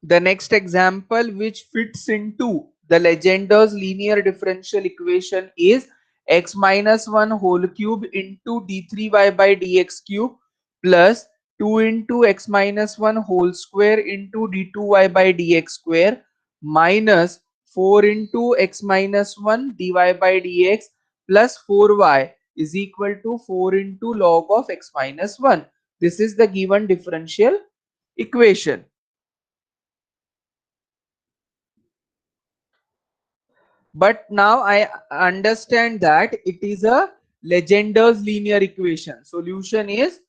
The next example which fits into the Legender's linear differential equation is x minus 1 whole cube into d3y by dx cube plus 2 into x minus 1 whole square into d2y by dx square minus 4 into x minus 1 dy by dx plus 4y is equal to 4 into log of x minus 1. This is the given differential equation. But now I understand that it is a Legender's linear equation. Solution is,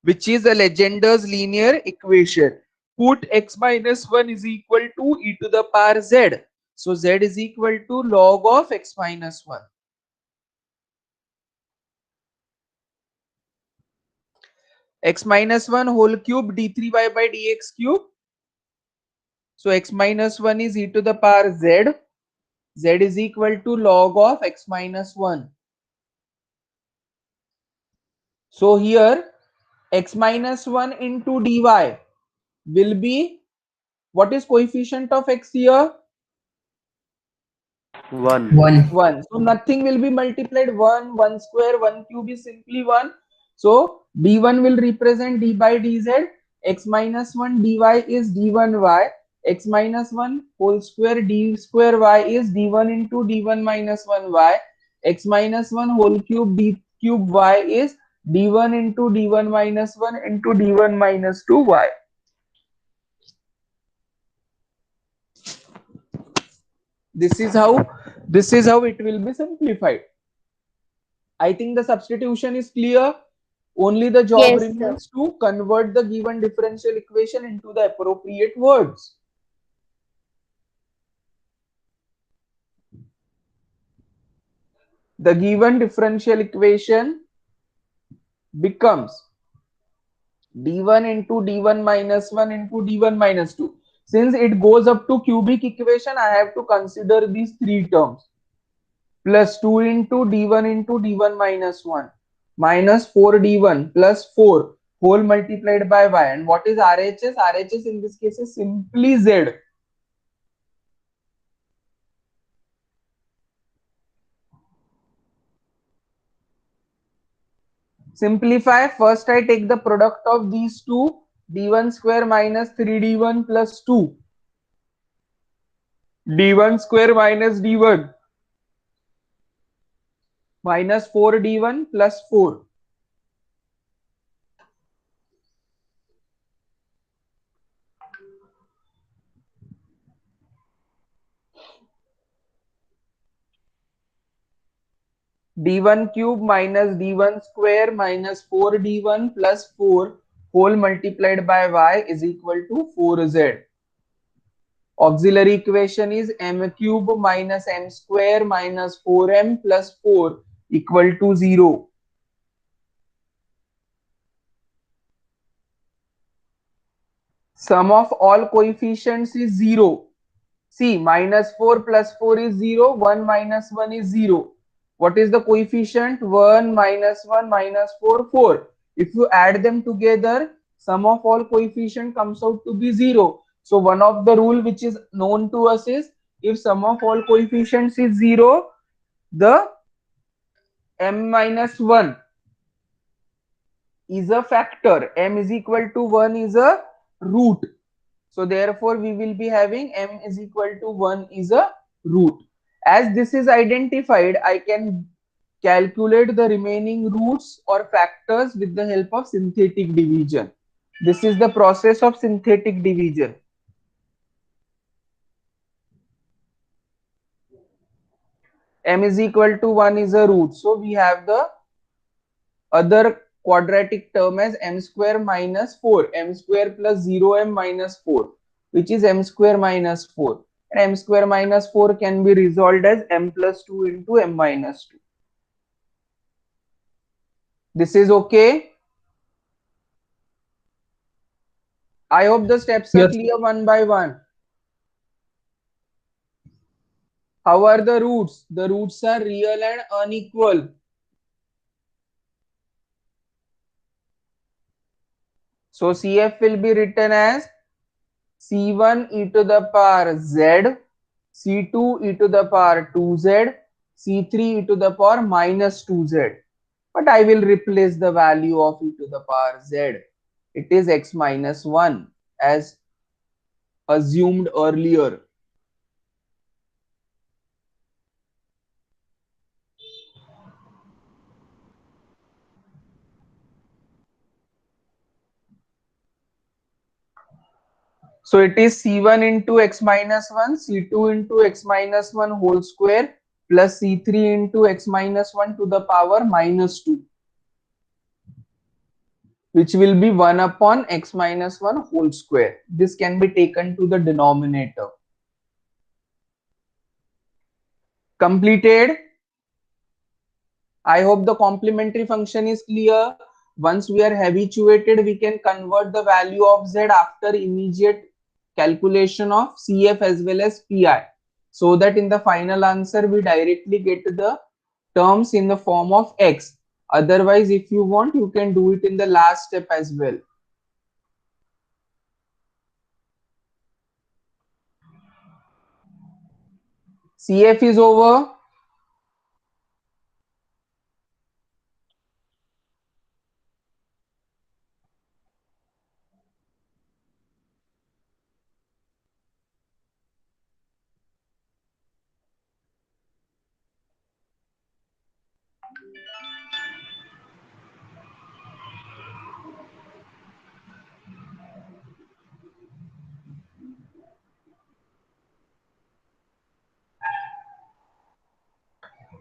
which is a Legender's linear equation. Put x minus 1 is equal to e to the power z. So z is equal to log of x minus 1. X minus 1 whole cube d3y by dx cube. So x minus 1 is e to the power z. Z is equal to log of x minus 1. So here x minus 1 into dy will be, what is coefficient of x here? 1. 1. 1. So nothing will be multiplied. 1, 1 square, 1 cube is simply 1. So d1 will represent d by dz. X minus 1 dy is d1y. X minus 1 whole square d square y is d1 into d1 minus 1y. X minus 1 whole cube d cube y is d1 into d1 minus 1 into d1 minus 2y. This is how it will be simplified. I think the substitution is clear. Only the job Yes, sir. remains to convert the given differential equation into the appropriate words. The given differential equation becomes d1 into d1 minus 1 into d1 minus 2. Since it goes up to cubic equation, I have to consider these three terms. Plus 2 into d1 minus 1 minus 4d1 plus 4 whole multiplied by y. And what is RHS? RHS in this case is simply z. Simplify. First I take the product of these two, d1 square minus 3d1 plus 2, d1 square minus d1 minus 4d1 plus 4. d1 cube minus d1 square minus 4d1 plus 4 whole multiplied by y is equal to 4z. Auxiliary equation is m cube minus m square minus 4m plus 4 equal to 0. Sum of all coefficients is 0. See, minus 4 plus 4 is 0, 1 minus 1 is 0. What is the coefficient? 1 minus 1 minus 4, 4. If you add them together, sum of all coefficient comes out to be 0. So one of the rule which is known to us is, if sum of all coefficients is 0, the m minus 1 is a factor. M is equal to 1 is a root. So therefore we will be having m is equal to 1 is a root. As this is identified, I can calculate the remaining roots or factors with the help of synthetic division. This is the process of synthetic division. M is equal to 1 is a root. So we have the other quadratic term as m square minus 4, m square plus 0m minus 4, which is m square minus 4. And m square minus 4 can be resolved as m plus 2 into m minus 2. This is okay. I hope the steps are Yes. clear one by one. How are the roots? The roots are real and unequal. So CF will be written as C1 e to the power z, C2 e to the power 2z, C3 e to the power minus 2z. But I will replace the value of e to the power z. It is x minus 1 as assumed earlier. So it is C1 into x minus 1, C2 into x minus 1 whole square plus C3 into x minus 1 to the power minus 2, which will be 1 upon x minus 1 whole square. This can be taken to the denominator. Completed. I hope the complementary function is clear. Once we are habituated, we can convert the value of z after immediate calculation of CF as well as PI, so that in the final answer we directly get the terms in the form of x. Otherwise, if you want, you can do it in the last step as well. CF is over.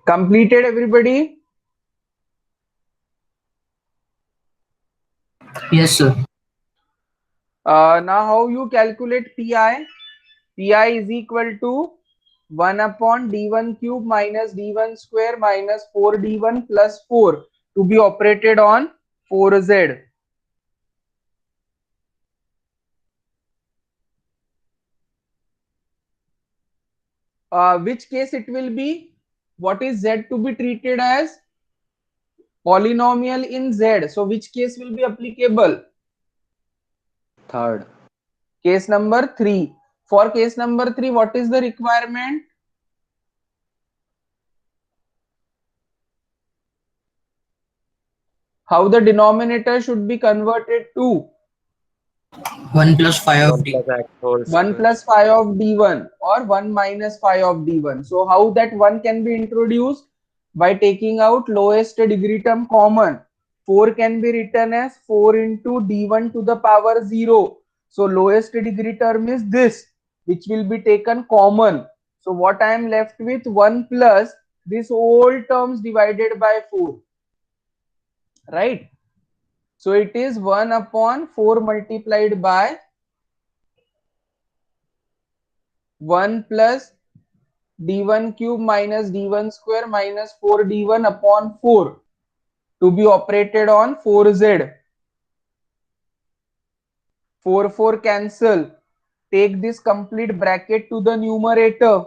Completed, everybody? Yes, sir. Now how you calculate PI? PI is equal to 1 upon d1 cube minus d1 square minus 4d1 plus 4 to be operated on 4z. Which case it will be? What is z to be treated as? Polynomial in z. So which case will be applicable? Third. Case number 3. For case number 3, what is the requirement? How the denominator should be converted to? 1 plus 5 1 of d. plus x whole 1 square. plus phi of d1 or 1 minus phi of d1. So how that 1 can be introduced? By taking out lowest degree term common. 4 can be written as 4 into d1 to the power 0. So lowest degree term is this, which will be taken common. So what I am left with 1 plus this whole terms divided by 4. Right? So it is 1 upon 4 multiplied by 1 plus d1 cube minus d1 square minus 4d1 upon 4 to be operated on 4z. 4 4 cancel. Take this complete bracket to the numerator.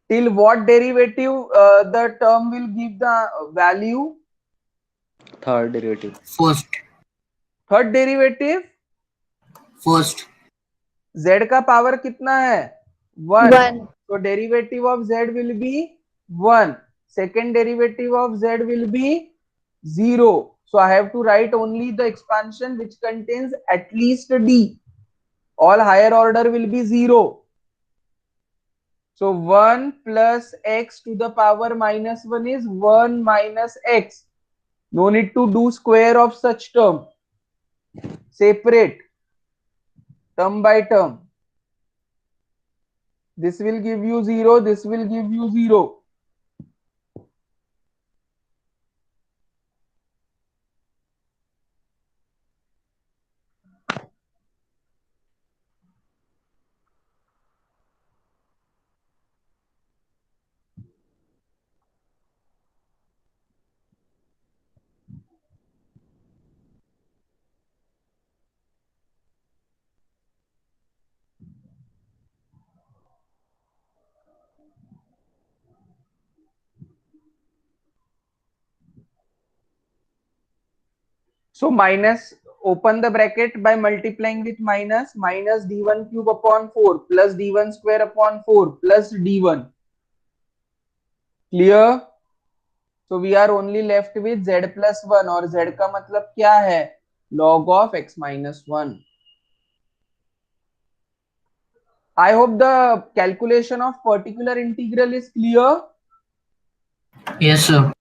Till what derivative the term will give the value? Third derivative. First. Third derivative. First. Z का power कितना है? 1. One. So derivative of z will be 1. Second derivative of z will be 0. So I have to write only the expansion which contains at least d. All higher order will be 0. So 1 plus x to the power minus 1 is 1 minus x. No need to do square of such term. Separate term by term. This will give you 0. This will give you 0. So minus open the bracket by multiplying with minus d1 cube upon 4 plus d1 square upon 4 plus d1. Clear? So we are only left with z plus 1 और z का मतलब क्या है? Log of x minus 1. I hope the calculation of particular integral is clear. Yes, sir.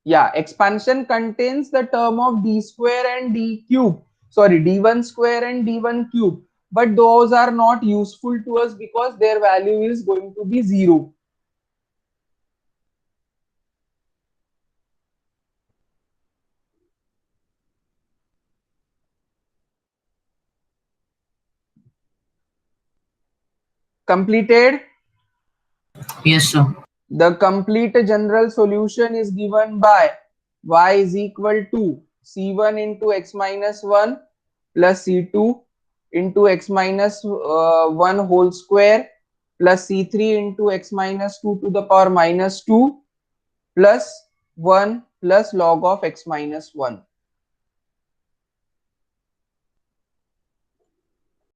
Yeah, expansion contains the term of d square and d cube. Sorry, d1 square and d1 cube. But those are not useful to us because their value is going to be 0. Completed? Yes, sir. The complete general solution is given by y is equal to c1 into x minus 1 plus c2 into x minus 1 whole square plus c3 into x minus 2 to the power minus 2 plus 1 plus log of x minus 1.